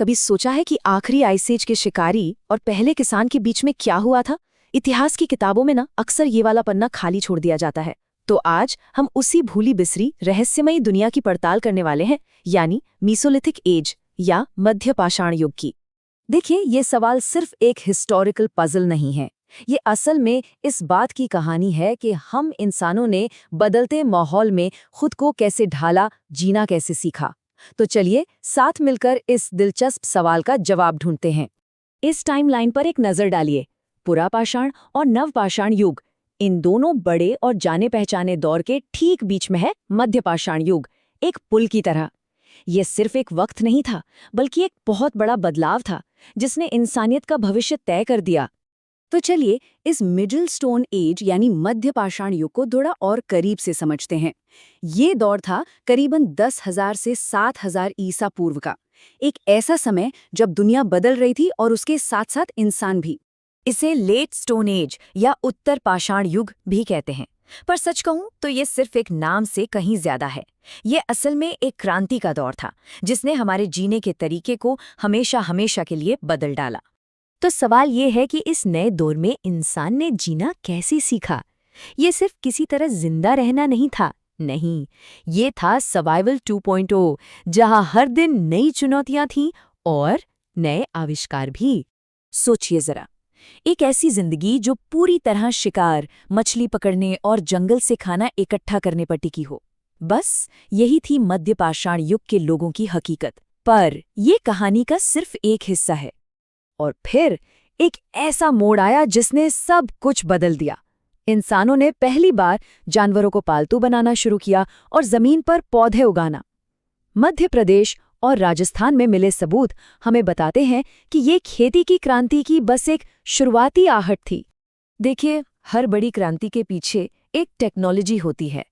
कभी सोचा है कि आखिरी आइस एज के शिकारी और पहले किसान के बीच में क्या हुआ था? इतिहास की किताबों में ना अक्सर ये वाला पन्ना खाली छोड़ दिया जाता है। तो आज हम उसी भूली बिसरी रहस्यमयी दुनिया की पड़ताल करने वाले हैं, यानी मीसोलिथिक एज या मध्य पाषाण युग की। देखिए, ये सवाल सिर्फ एक हिस्टोरिकल पजल नहीं है। ये असल में इस बात की कहानी है कि हम इंसानों ने बदलते माहौल में खुद को कैसे ढाला, जीना कैसे सीखा। तो चलिए साथ मिलकर इस दिलचस्प सवाल का जवाब ढूंढते हैं। इस टाइमलाइन पर एक नजर डालिए। पुरापाषाण और नवपाषाण युग, इन दोनों बड़े और जाने पहचाने दौर के ठीक बीच में है मध्यपाषाण युग, एक पुल की तरह। यह सिर्फ एक वक्त नहीं था, बल्कि एक बहुत बड़ा बदलाव था जिसने इंसानियत का भविष्य तय कर दिया। तो चलिए इस मिडिल स्टोन एज यानी मध्य पाषाण युग को थोड़ा और करीब से समझते हैं। ये दौर था करीबन 10,000 से 7,000 ईसा पूर्व का, एक ऐसा समय जब दुनिया बदल रही थी और उसके साथ साथ इंसान भी। इसे लेट स्टोन एज या उत्तर पाषाण युग भी कहते हैं, पर सच कहूं तो ये सिर्फ एक नाम से कहीं ज्यादा है। ये असल में एक क्रांति का दौर था जिसने हमारे जीने के तरीके को हमेशा हमेशा के लिए बदल डाला। तो सवाल ये है कि इस नए दौर में इंसान ने जीना कैसे सीखा। ये सिर्फ किसी तरह जिंदा रहना नहीं था, नहीं, ये था सर्वाइवल 2.0, जहां हर दिन नई चुनौतियां थीं और नए आविष्कार भी। सोचिए जरा, एक ऐसी जिंदगी जो पूरी तरह शिकार, मछली पकड़ने और जंगल से खाना इकट्ठा करने पर टिकी हो। बस यही थी मध्य पाषाण युग के लोगों की हकीकत। पर ये कहानी का सिर्फ एक हिस्सा है। और फिर एक ऐसा मोड़ आया जिसने सब कुछ बदल दिया। इंसानों ने पहली बार जानवरों को पालतू बनाना शुरू किया और जमीन पर पौधे उगाना। मध्य प्रदेश और राजस्थान में मिले सबूत हमें बताते हैं कि ये खेती की क्रांति की बस एक शुरुआती आहट थी। देखिए, हर बड़ी क्रांति के पीछे एक टेक्नोलॉजी होती है।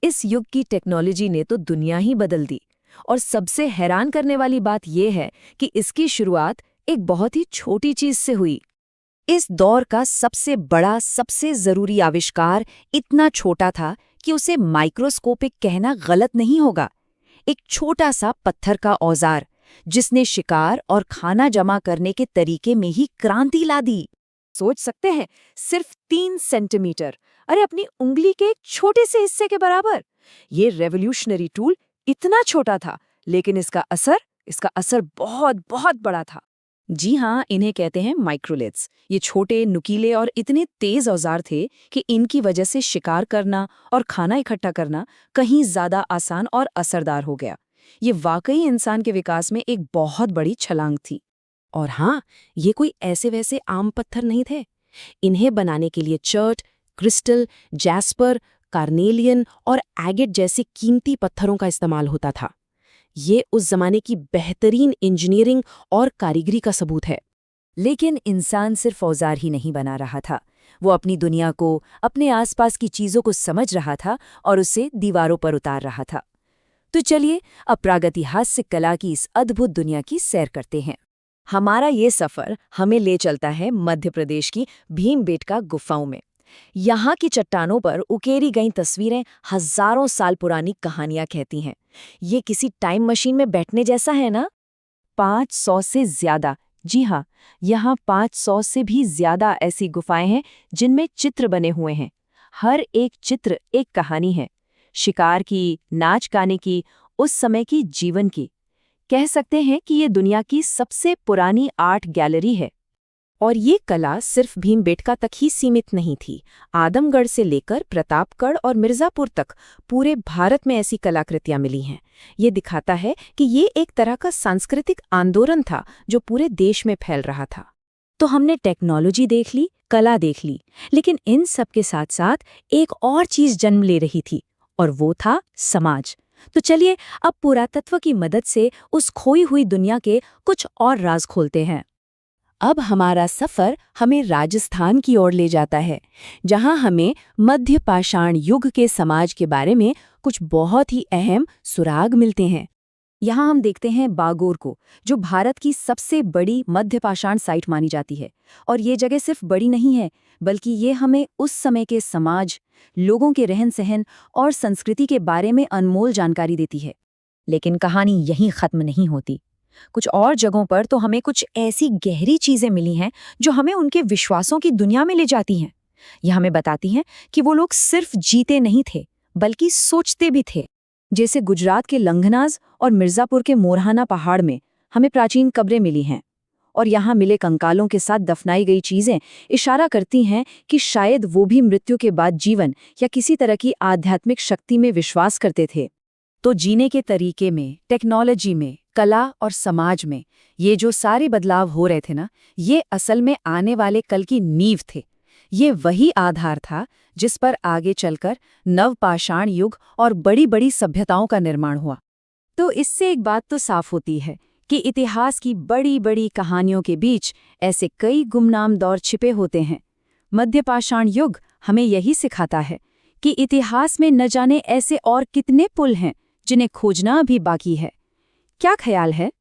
इस युग की टेक्नोलॉजी ने तो दुनिया ही बदल दी। और सबसे हैरान करने वाली बात यह है कि इसकी शुरुआत एक बहुत ही छोटी चीज से हुई। इस दौर का सबसे बड़ा, सबसे जरूरी आविष्कार इतना छोटा था कि उसे माइक्रोस्कोपिक कहना गलत नहीं होगा। एक छोटा सा पत्थर का औजार जिसने शिकार और खाना जमा करने के तरीके में ही क्रांति ला दी। सोच सकते हैं, सिर्फ 3 सेंटीमीटर, अरे अपनी उंगली के एक छोटे से हिस्से के बराबर। ये रेवोल्यूशनरी टूल इतना छोटा था, लेकिन इसका असर बहुत बहुत बड़ा था। जी हाँ, इन्हें कहते हैं माइक्रोलिथ्स। ये छोटे, नुकीले और इतने तेज औजार थे कि इनकी वजह से शिकार करना और खाना इकट्ठा करना कहीं ज्यादा आसान और असरदार हो गया। ये वाकई इंसान के विकास में एक बहुत बड़ी छलांग थी। और हाँ, ये कोई ऐसे वैसे आम पत्थर नहीं थे। इन्हें बनाने के लिए चर्ट, क्रिस्टल, जैस्पर, कार्नेलियन और एगेट जैसे कीमती पत्थरों का इस्तेमाल होता था। ये उस जमाने की बेहतरीन इंजीनियरिंग और कारीगरी का सबूत है। लेकिन इंसान सिर्फ औजार ही नहीं बना रहा था, वो अपनी दुनिया को, अपने आसपास की चीजों को समझ रहा था और उसे दीवारों पर उतार रहा था। तो चलिए अब प्रागैतिहासिक कला की इस अद्भुत दुनिया की सैर करते हैं। हमारा ये सफर हमें ले चलता है मध्य प्रदेश की भीमबेटका गुफाओं में। यहाँ की चट्टानों पर उकेरी गई तस्वीरें हजारों साल पुरानी कहानियां कहती हैं। ये किसी टाइम मशीन में बैठने जैसा है ना? 500 से ज्यादा, जी हाँ, यहाँ 500 से भी ज्यादा ऐसी गुफाएं हैं जिनमें चित्र बने हुए हैं। हर एक चित्र एक कहानी है, शिकार की, नाच गाने की, उस समय की जीवन की। कह सकते हैं कि ये दुनिया की सबसे पुरानी आर्ट गैलरी है। और ये कला सिर्फ भीमबेटका तक ही सीमित नहीं थी। आदमगढ़ से लेकर प्रतापगढ़ और मिर्जापुर तक पूरे भारत में ऐसी कलाकृतियां मिली हैं। ये दिखाता है कि ये एक तरह का सांस्कृतिक आंदोलन था जो पूरे देश में फैल रहा था। तो हमने टेक्नोलॉजी देख ली, कला देख ली, लेकिन इन सब के साथ साथ एक और चीज जन्म ले रही थी, और वो था समाज। तो चलिए अब पुरातत्व की मदद से उस खोई हुई दुनिया के कुछ और राज खोलते हैं। अब हमारा सफर हमें राजस्थान की ओर ले जाता है, जहां हमें मध्य पाषाण युग के समाज के बारे में कुछ बहुत ही अहम सुराग मिलते हैं। यहाँ हम देखते हैं बागोर को, जो भारत की सबसे बड़ी मध्य पाषाण साइट मानी जाती है। और ये जगह सिर्फ बड़ी नहीं है, बल्कि ये हमें उस समय के समाज, लोगों के रहन सहन और संस्कृति के बारे में अनमोल जानकारी देती है। लेकिन कहानी यहीं खत्म नहीं होती। कुछ और जगहों पर तो हमें कुछ ऐसी गहरी चीजें मिली हैं जो हमें उनके विश्वासों की दुनिया में ले जाती हैं। यह हमें बताती हैं कि वो लोग सिर्फ जीते नहीं थे, बल्कि सोचते भी थे। जैसे गुजरात के लंघनाज और मिर्जापुर के मोरहाना पहाड़ में हमें प्राचीन कब्रें मिली हैं, और यहाँ मिले कंकालों के साथ दफनाई गई चीजें इशारा करती हैं कि शायद वो भी मृत्यु के बाद जीवन या किसी तरह की आध्यात्मिक शक्ति में विश्वास करते थे। तो जीने के तरीके में, टेक्नोलॉजी में, कला और समाज में ये जो सारे बदलाव हो रहे थे ना, ये असल में आने वाले कल की नींव थे। ये वही आधार था जिस पर आगे चलकर नवपाषाण युग और बड़ी बड़ी सभ्यताओं का निर्माण हुआ। तो इससे एक बात तो साफ होती है कि इतिहास की बड़ी बड़ी कहानियों के बीच ऐसे कई गुमनाम दौर छिपे होते हैं। मध्यपाषाण युग हमें यही सिखाता है कि इतिहास में न जाने ऐसे और कितने पुल हैं जिन्हें खोजना अभी बाकी है। क्या ख्याल है?